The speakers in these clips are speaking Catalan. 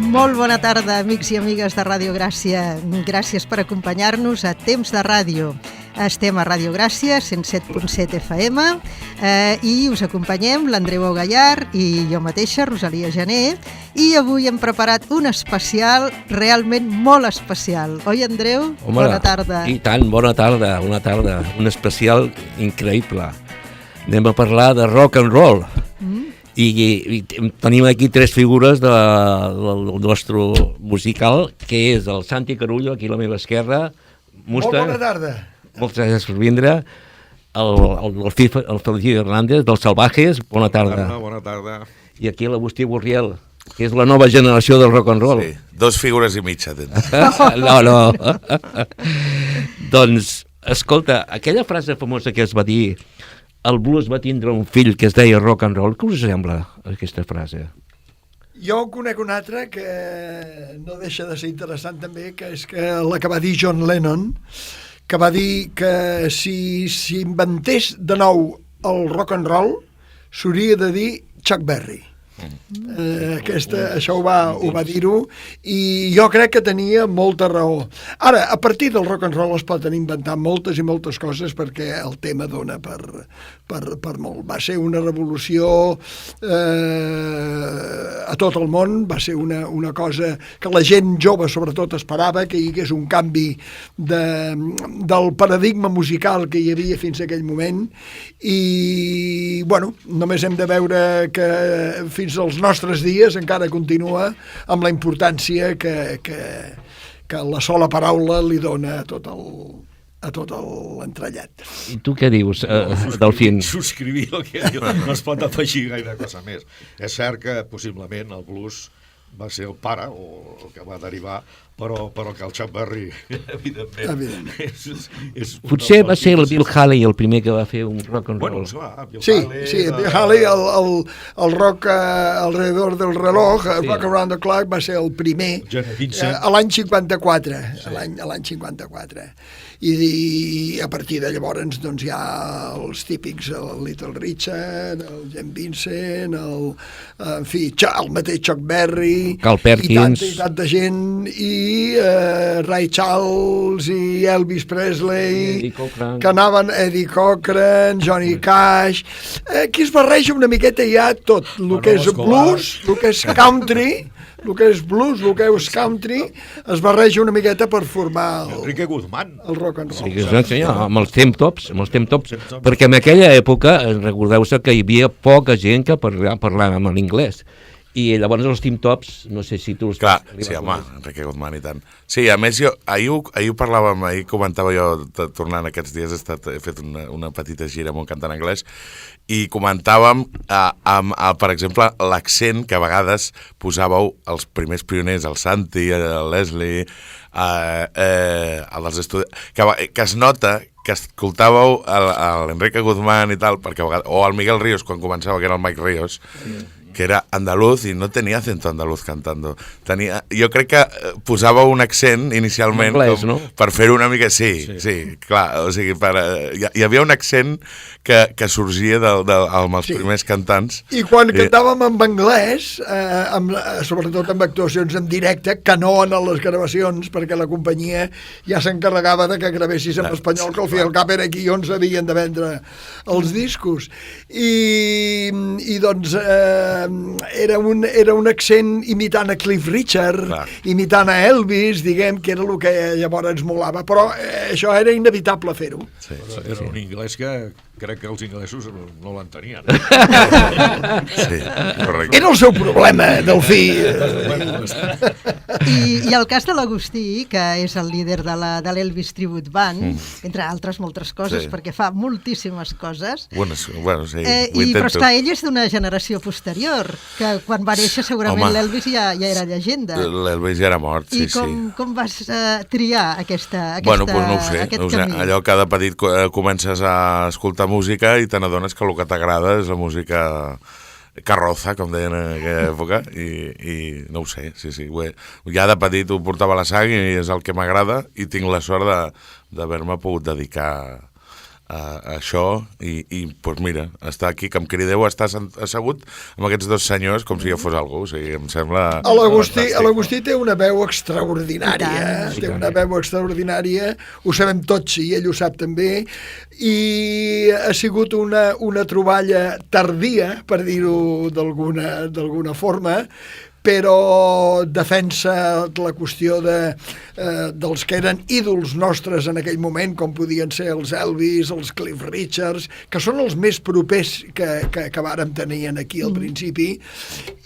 Molt bona tarda, amics i amigues de Ràdio Gràcia. Gràcies per acompanyar-nos a Temps de Ràdio. Estem a Ràdio Gràcia, 107.7 FM, i us acompanyem l'Andreu Gallar i jo mateixa, Rosalia Gené, i avui hem preparat un especial realment molt especial. Oi, Andreu? Home, bona tarda. I tant, bona tarda, un especial increïble. Anem a parlar de rock and roll. I tenim aquí tres figures del nostre musical, que és el Santi Carullo, aquí a la meva esquerra. Molt bona tarda. Moltes gràcies per vindre. El Felicio Hernández, dels Salvajes, bona tarda. Bona tarda. I aquí l'Agustí Borriel, que és la nova generació del rock and roll. Sí, 2 figures i mitja tens. No. Doncs, escolta, aquella frase famosa que es va dir: el blues va tindre un fill que es deia rock and roll. Què us sembla aquesta frase? Jo conec una altra que no deixa de ser interessant també, que és que la que va dir John Lennon, que va dir que si s'inventés de nou el rock and roll s'hauria de dir Chuck Berry. Això ho va dir-ho, i jo crec que tenia molta raó. Ara, a partir del rock and roll es poden inventar moltes i moltes coses, perquè el tema dona per molt. Va ser una revolució a tot el món, va ser una cosa que la gent jove sobretot esperava, que hi hagués un canvi del paradigma musical que hi havia fins a aquell moment, i bueno, només hem de veure que fins als nostres dies encara continua amb la importància que la sola paraula li dona a tot l'entrellat. I tu què dius, Delfín? Subscrivir el que diu, no es pot afegir gaire cosa més. És cert que possiblement el blues va ser el pare, o el que va derivar, però que el Chuck Berry, evidentment. Potser va ser el Bill Haley el primer que va fer un rock and roll. Sí, Bill Haley, el rock alrededor del reloj, Rock Around the Clock, va ser el primer a l'any 54, l'any 54. I a partir de llavors doncs hi ha els típics, el Little Richard, el Jim Vincent, en fi, el mateix Chuck Berry, Carl Perkins, i tanta gent, i Ray Charles i Elvis Presley, que anaven, Eddie Cochran, Johnny Cash. Aquí es barreja una miqueta ja tot, el que és blues, el que és country, el que és blues, el que és country, es barreja una miqueta per formar Enrique Guzmán, el rock and roll. Sí, senyor, amb els temp-tops, perquè en aquella època, recordeu-se que hi havia poca gent que parlava en anglès. I llavors els temp-tops, no sé si tu... Clar, sí, home, Enrique Guzmán i tant. Sí, a més, ahir ho parlàvem, ahir comentava jo, tornant aquests dies, he fet una petita gira amb un cantant anglès, i comentàvem, per exemple, l'accent que a vegades posàveu els primers pioners, el Santi, el Leslie, el dels estudis, que es nota que escoltàveu l'Enrique Guzmán i tal, perquè a vegades, o el Miguel Ríos, quan començava, que era el Mike Ríos, que era andaluz i no tenia acento andaluz cantando. Jo crec que posava un accent inicialment anglès, no? Per fer una mica... Sí, clar. O sigui, hi havia un accent que sorgia amb els primers cantants. I quan cantàvem en anglès, sobretot amb actuacions en directe, que no en les gravacions, perquè la companyia ja s'encarregava de que gravessis en espanyol, que al fi al cap era aquí on s'havien de vendre els discos. I doncs... era un accent imitant a Cliff Richard, imitant a Elvis, diguem, que era el que llavors ens molava, però això era inevitable fer-ho. Sí, era un anglès que crec que els inglesos no l'entenien. Sí, correcte. Era el seu problema, Delfí. I el cas de l'Agustí, que és el líder de l'Elvis Tribute Band, entre altres moltes coses, perquè fa moltíssimes coses. Bueno, sí, però esclar, ell és d'una generació posterior, que quan va néixer segurament l'Elvis ja era llegenda. L'Elvis ja era mort, sí. I com vas triar aquest camí? Bueno, doncs no ho sé. Allò que de petit comences a escoltar música i te n'adones que el que t'agrada és la música carroza, com deien en aquella època, i no ho sé, sí. Ja de petit ho portava a la sang i és el que m'agrada, i tinc la sort d'haver-me pogut dedicar això i pues mira, estar aquí, que em crideu a estar assegut amb aquests dos senyors com si jo fos algú, o sigui, em sembla... L'Agustí té una veu extraordinària, ho sabem tots i ell ho sap també, i ha sigut una troballa tardia, per dir-ho d'alguna forma, però defensa la qüestió dels que eren ídols nostres en aquell moment, com podien ser els Elvis, els Cliff Richards, que són els més propers que vàrem tenir aquí al principi,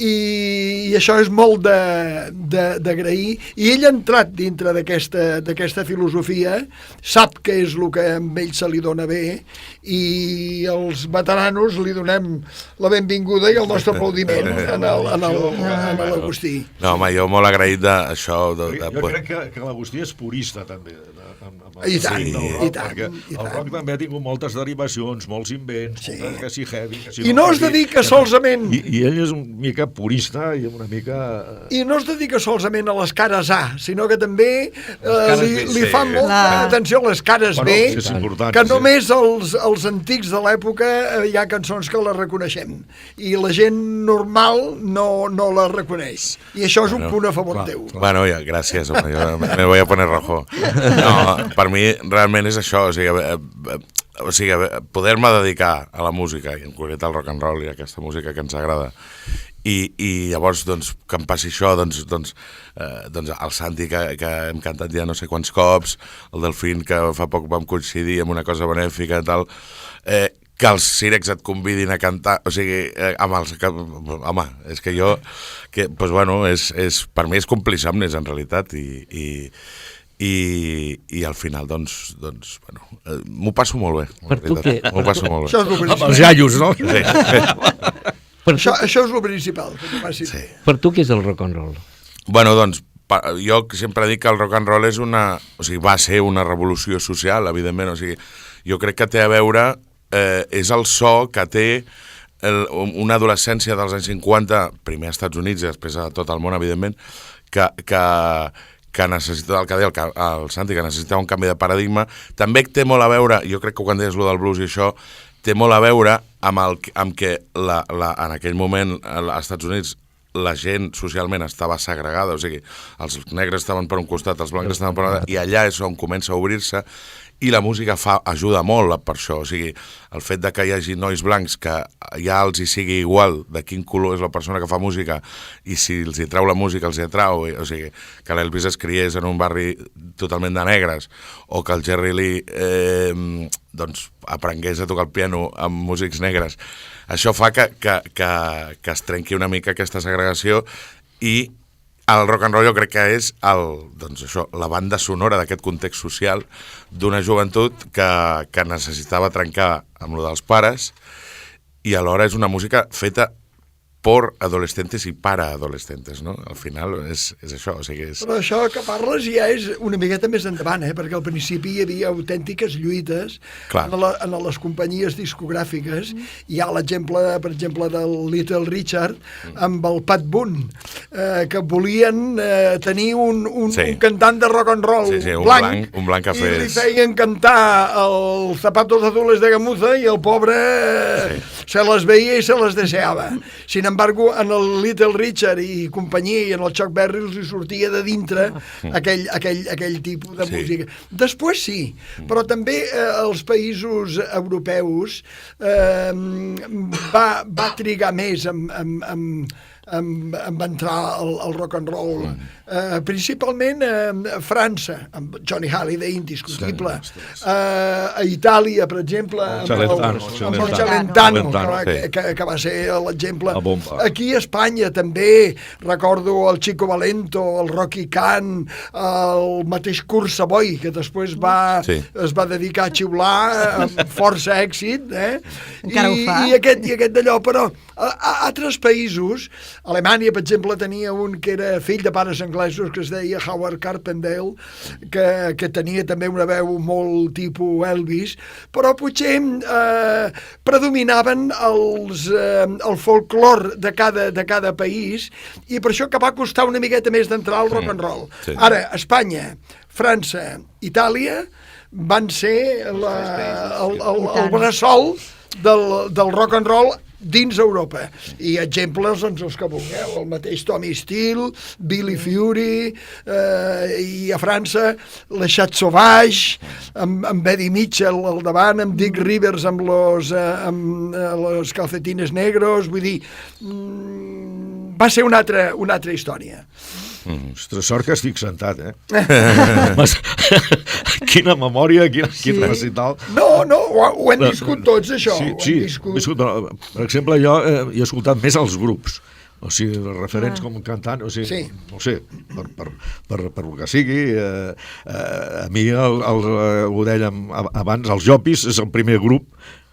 i això és molt d'agrair, i ell ha entrat dintre d'aquesta filosofia, sap que és el que a ell se li dona bé, i els veteranos li donem la benvinguda i el nostre aplaudiment a l'Agustí. No, home, jo molt agraït d'això. Jo crec que l'Agustí és purista, també. I tant, i tant. Perquè el rock també ha tingut moltes derivacions, molts invents, que si heavy, que si... I no es dedica solament... I ell és una mica purista i una mica... I no es dedica solament a les cares A, sinó que també li fa molta atenció a les cares B, que només els antics de l'època hi ha cançons que les reconeixem. I la gent normal no les reconeix. I això és un punt a favor teu. Bueno, ja, gràcies, home, jo me voy a poner rojo. No, per mi realment és això, o sigui, poder-me dedicar a la música, i en concret al rock and roll i a aquesta música que ens agrada, i llavors doncs, que em passi això, doncs el Santi que hem cantat ja no sé quants cops, el Delfín que fa poc vam coincidir amb una cosa benèfica i tal, que els Sírex et convidin a cantar, o sigui, home, és que jo, doncs bueno, per mi és complisomnis en realitat, i al final, doncs bueno, m'ho passo molt bé. Per tu què? M'ho passo molt bé. Això és el principal. Amb els iaios, no? Sí. Això és el principal. Sí. Per tu què és el rock and roll? Bueno, doncs, jo sempre dic que el rock and roll va ser una revolució social, evidentment, o sigui, jo crec que té a veure, és el so que té una adolescència dels anys 50, primer als Estats Units i després a tot el món, evidentment, que necessita, el que deia el Santi, que necessita un canvi de paradigma. També té molt a veure, jo crec que quan deies allò del blues i això, té molt a veure amb que en aquell moment als Estats Units la gent socialment estava segregada, o sigui, els negres estaven per un costat, els blancs estaven per un altre, i allà és on comença a obrir-se, i la música ajuda molt per això, o sigui, el fet de que hi hagi nois blancs que ja els hi sigui igual de quin color és la persona que fa música i si els hi trau la música els hi atrau, o sigui, que l'Elvis es criés en un barri totalment de negres o que el Jerry Lee doncs aprengués a tocar el piano amb músics negres, això fa que es trenqui una mica aquesta segregació, i el rock and roll jo crec que és la banda sonora d'aquest context social d'una joventut que necessitava trencar amb lo dels pares, i alhora és una música feta por adolescentes i para adolescentes, no? Al final és això, o sigui... Però això que parles ja és una miqueta més endavant, perquè al principi hi havia autèntiques lluites en les companyies discogràfiques. Hi ha l'exemple, per exemple, del Little Richard amb el Pat Boone, que volien tenir un cantant de rock and roll blanc, un blanc que i li feien cantar els Zapatos Azules de Gamuza i el pobre se les veia i se les deseava. Sin embargo, en el Little Richard i companyia i en el Chuck Berry els hi sortia de dintre aquell tipus de música. Després sí, però també els països europeus va trigar més en entrar al rock and roll, principalment a França, amb Johnny Hallyday, indiscutible, a Itàlia, per exemple, amb el Celentano, que va ser l'exemple. Aquí a Espanya també recordo el Chico Valento, el Rocky Khan, el mateix Kurt Savoy, que després es va dedicar a xiular amb força èxit, encara ho fa. I aquest d'allò, però a altres països, Alemanya, per exemple, tenia un que era fill de pares anglesos que es deia Howard Carpendale, que tenia també una veu molt tipus Elvis, però potser predominaven el folklore de cada país, i per això que va costar una miqueta més d'entrar al rock and roll. Ara, Espanya, França, Itàlia, van ser el bressol del rock and roll dins Europa. I exemples, doncs, els que vulgueu, el mateix Tommy Steele, Billy Fury, i a França, la Chat Sauvage, amb Eddie Mitchell al davant, amb Dick Rivers amb los calcetines negros, vull dir, va ser una altra història. Ostres, sort que estic sentat, Quina memòria, quina recital. No, ho hem viscut tots, això. Sí, per exemple, jo he escoltat més els grups, o sigui, referents com cantant, o sigui, no sé, per el que sigui, a mi, ho dèiem abans, els Llopis és el primer grup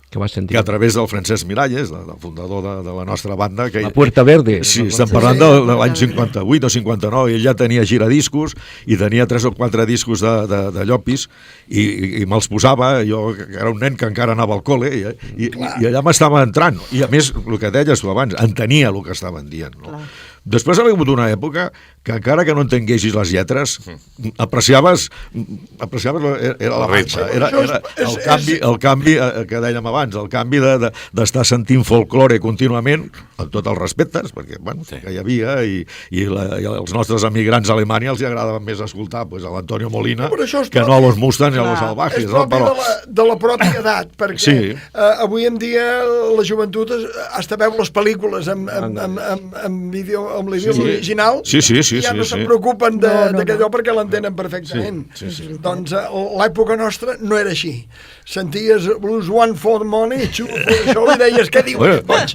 que va sentir. Que a través del Francesc Miralles, el fundador de la nostra banda... La Puerta Verde. Sí, estem parlant de l'any 58 o 59, ell ja tenia giradiscos i tenia 3 o 4 discos de Llopis i me'ls posava, jo era un nen que encara anava al col·le i allà m'estava entrant. I a més, el que deies tu abans, entenia el que estaven dient. No? Després ha hagut una època que encara que no entenguessis les lletres, apreciaves era la marxa, era el canvi que dèiem abans, el canvi d'estar sentint folklore contínuament, amb tots els respectes, perquè que hi havia, i els nostres emigrants a Alemanya els agradaven més escoltar a l'Antonio Molina que no a los Mustangs i a los Salvajes. És propi de la pròpia edat, perquè avui en dia la joventut hasta veu les pel·lícules amb l'idioma original i ja no se'n preocupen d'aquellò perquè l'entenen perfectament. Doncs l'època nostra no era així. Senties blues one for the money, two for això, li deies, què dius?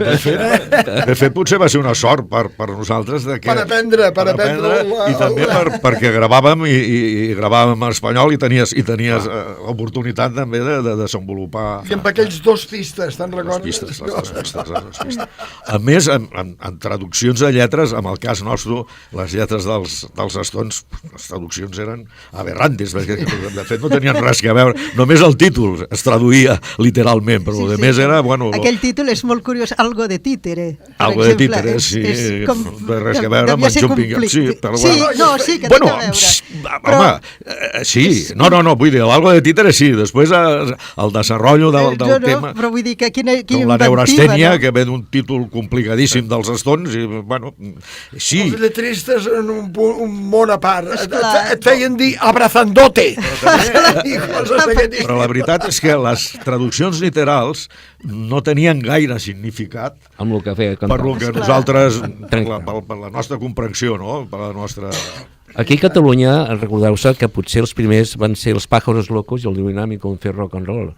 De fet, potser va ser una sort per nosaltres per aprendre i també perquè gravàvem i gravàvem en espanyol i tenies l'oportunitat també de desenvolupar... I amb aquells 2 pistes, te'n recordes? Les pistes. A més, en traduccions de lletres, amb el cas nostre, les lletres dels Stones, les traduccions eren aberrantes, perquè de fet no tenien res que veure, només el títol es traduïa literalment, però el més era... Aquell títol és molt curiós, Algo de Títere. Algo de Títere, sí, res que veure amb el Jumping. Sí, que té a veure. Home, sí, no, vull dir, Algo de Títere sí, després el desenvolupament del tema... Però vull dir que quina la neurastènia, que ve d'un títol complicadíssim dels Stones, i sí. Els lletristes en un món a part et feien dir abrazandote. Però la veritat és que les traduccions literals no tenien gaire significat amb el que feia cantar. Per lo que nosaltres, per la nostra comprensió, no? Per la nostra... Aquí a Catalunya, recordeu-se que potser els primers van ser els Pájaros Locos i el Dinámico en fer rock and roll,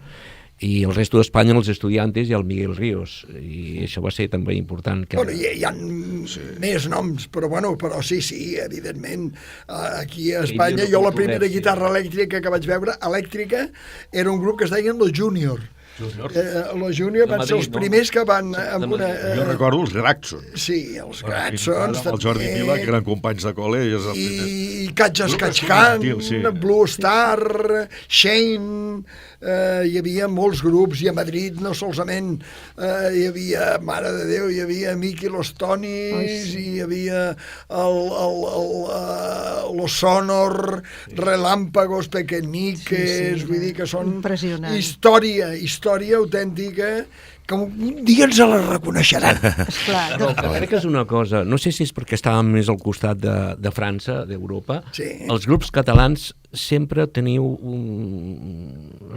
i el resto d'Espanya, els Estudiantes i el Miguel Ríos, i això va ser també important. Hi ha més noms, però sí, evidentment, aquí a Espanya, jo la primera guitarra elèctrica que vaig veure, elèctrica, era un grup que es deien los Junior. Los Junior van ser els primers que van... Jo recordo els Gratson. Sí, els Gratsons. El Jordi Mila, que eren companys de col·le. I Catxas Catxcan, Blue Star, Shane... hi havia molts grups, i a Madrid no solament hi havia, mare de Déu, hi havia Mickey Los Tonis, i hi havia Los Sonor, Relámpagos Pequeñiques, vull dir que són història autèntica, que un dia ens la reconeixeran. Crec que és una cosa, no sé si és perquè estàvem més al costat de França, d'Europa, els grups catalans sempre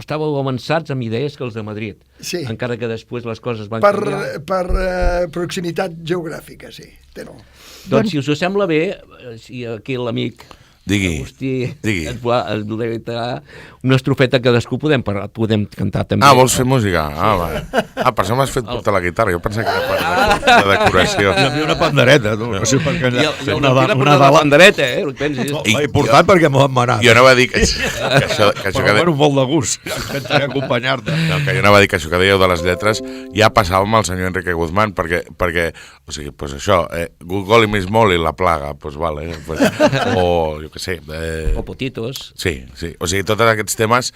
estàveu avançats amb idees que els de Madrid, encara que després les coses van canviar. Per proximitat geogràfica, sí. Doncs si us sembla bé, si aquí l'amic Agustí ens volia una estrofeta, cadascú podem cantar també. Vols fer música? Per això m'has fet portar la guitarra, jo pensava que era per la decoració. Hi havia una pandereta, no sé per què. Una pandereta, important perquè m'ho han manat. Jo anava a dir que això que dèieu... molt de gust, intentaré acompanyar-te. Que jo anava a dir que això que dèieu de les lletres ja passava amb el senyor Enrique Guzmán, perquè o sigui, pues això, Gogol i Miss Molly, La Plaga, pues vale, o jo què sé. O Potitos. Sí, o sigui, tots aquests temes,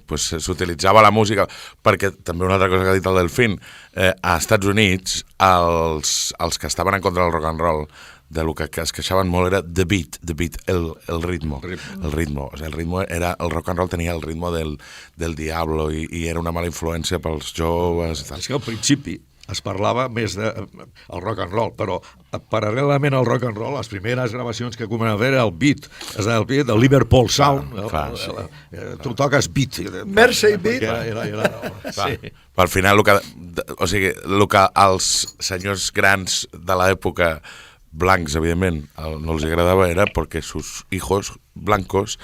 pues s'utilitzava la música, perquè també una altra cosa que ha dit el Delfín, a Estats Units, els que estaven en contra del rock and roll de lo que es queixaven molt era the beat, el ritmo. El ritmo. O sigui, el ritmo era, el rock and roll tenia el ritmo del Diablo i era una mala influència pels joves. És que al principi es parlava més del rock and roll, però paral·lelament al rock and roll, les primeres gravacions que començaven a fer era el beat, és el beat del Liverpool Sound. Tu toques beat. Mersey beat. Sí. Al final, el que als senyors grans de l'època, blancs, evidentment, no els agradava era perquè sus hijos blancos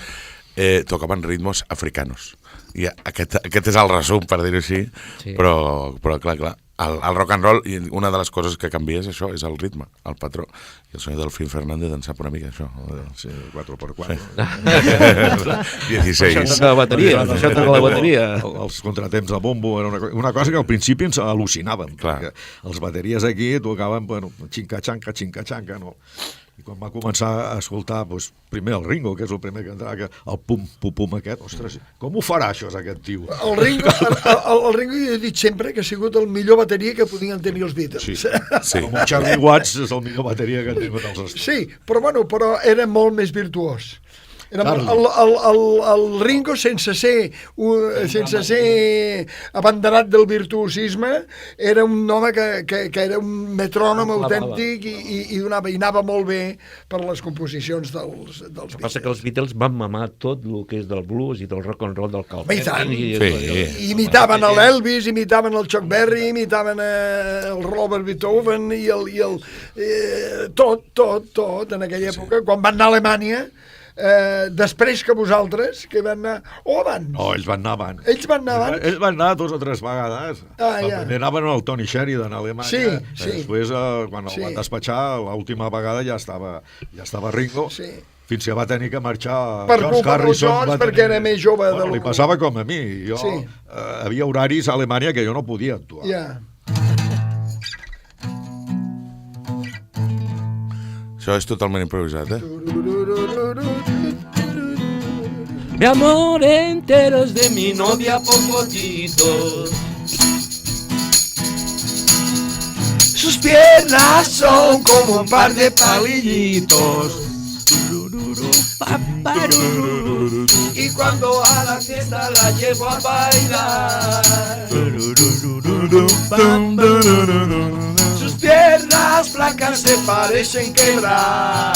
tocaven ritmos africanos. I aquest és el resum, per dir-ho així, però clar, el rock and roll, i una de les coses que canvia és això, és el ritme, el patró. I el senyor Delfín Fernández en sap una mica, això. Sí, 4x4. 16. Això toca la bateria. Els contratemps de bombo era una cosa que al principi ens al·lucinàvem. Perquè els bateries aquí tocaven, bueno, xinca-xanca, no? I quan va començar a escoltar, doncs, primer el Ringo, que és el primer que entrava, el pum-pum aquest, ostres, com ho farà això, aquest tio? El Ringo jo he dit sempre que ha sigut el millor bateria que podien tenir els Beatles. Sí. Com el Charlie Watts és el millor bateria que han tingut els Stones. Sí, però era molt més virtuós. El Ringo, sense ser abanderat del virtuosisme, era un home que era un metrònom autèntic i anava molt bé per les composicions dels Beatles. El que passa que els Beatles van mamar tot el que és del blues i del rock and roll del Calvin. I tant. Imitaven l'Elvis, imitaven el Chuck Berry, imitaven el Robert Beethoven i tot en aquella època. Quan van anar a Alemanya, després que vosaltres, que van anar... No, ells van anar abans. Ells van anar 2 o 3 vegades. Primer anaven al Tony Sheridan a Alemanya. Sí. Després, quan el van despatxar, l'última vegada ja estava Ringo. Sí. Fins que va tenir que marxar George Harrison. Perquè era més jove. Li passava com a mi. Havia horaris a Alemanya que jo no podia actuar. Això és totalment improvisat, Mi amor enteros de mi novia pocotitos. Sus piernas son como un par de palillitos. Y cuando a la fiesta la llevo a bailar, sus piernas flacas se parecen quebrar.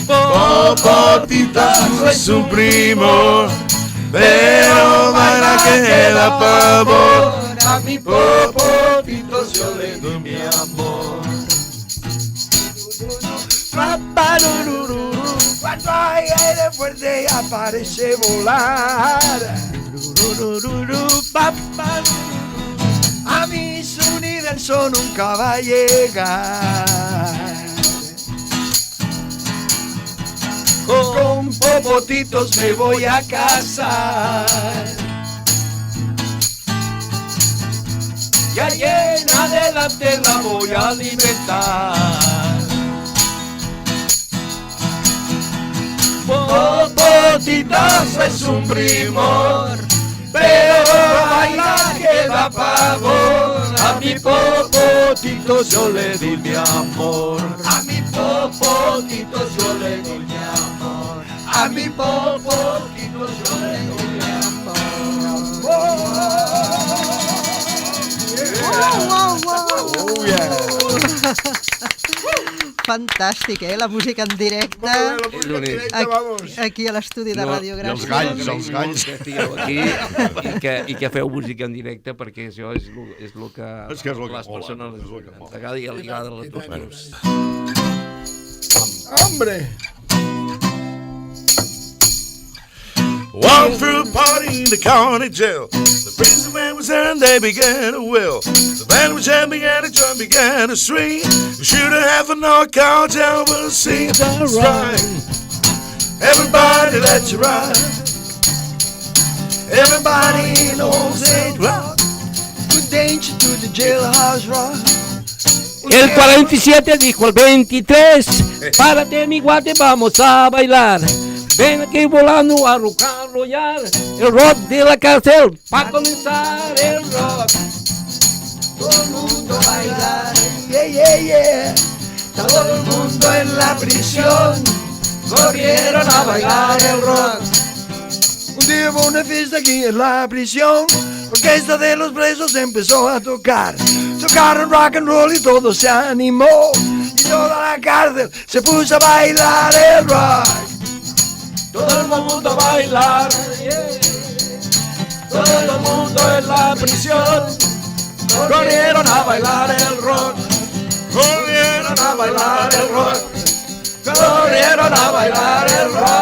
Popotito es su primo, pero baila que da pavor. A mi Popotito yo le doy mi amor. Cuando hay aire fuerte aparece volar. A mi universo nunca va a llegar. Con Popotitos me voy a casar. Y allí en adelante la voy a alimentar. Popotitos es un primor, pero baila que da pavor. A mi Popotitos yo le di mi amor. A mi Popotitos yo le di mi amor. A mi Popotitos yo le di mi amor. Oh, yeah. Fantàstic, la música en directe. Aquí a l'estudi de Ràdio Gràcia. Els galls. I que feu música en directe, perquè això és el que les persones les agrada i els agrada a les dues coses. Hombre! Walked through a party in the county jail. The prison man was there and they began to wail. The band was jam began to drum, began to swing. You should have a knockout, I will sing that right. Everybody let you ride. Everybody knows it right. Good danger to the jailhouse rock. El 47 dijo al 23, párate mi guate, vamos a bailar. Ven aquí volando a rock and rollar, el rock de la cárcel, para comenzar el rock. Todo el mundo mundo a bailar. Yeah, yeah, yeah. Todo el mundo en la prisión corrieron a bailar el rock. Un día hubo una fiesta aquí en la prisión, la orquesta de los presos empezó a tocar. Tocaron rock and roll y todo se animó, y toda la cárcel se puso a bailar el rock. Todo el mundo a bailar, yeah. Todo el mundo en la prisión corrieron a bailar el rock. Corrieron a bailar el rock. Corrieron a bailar el rock.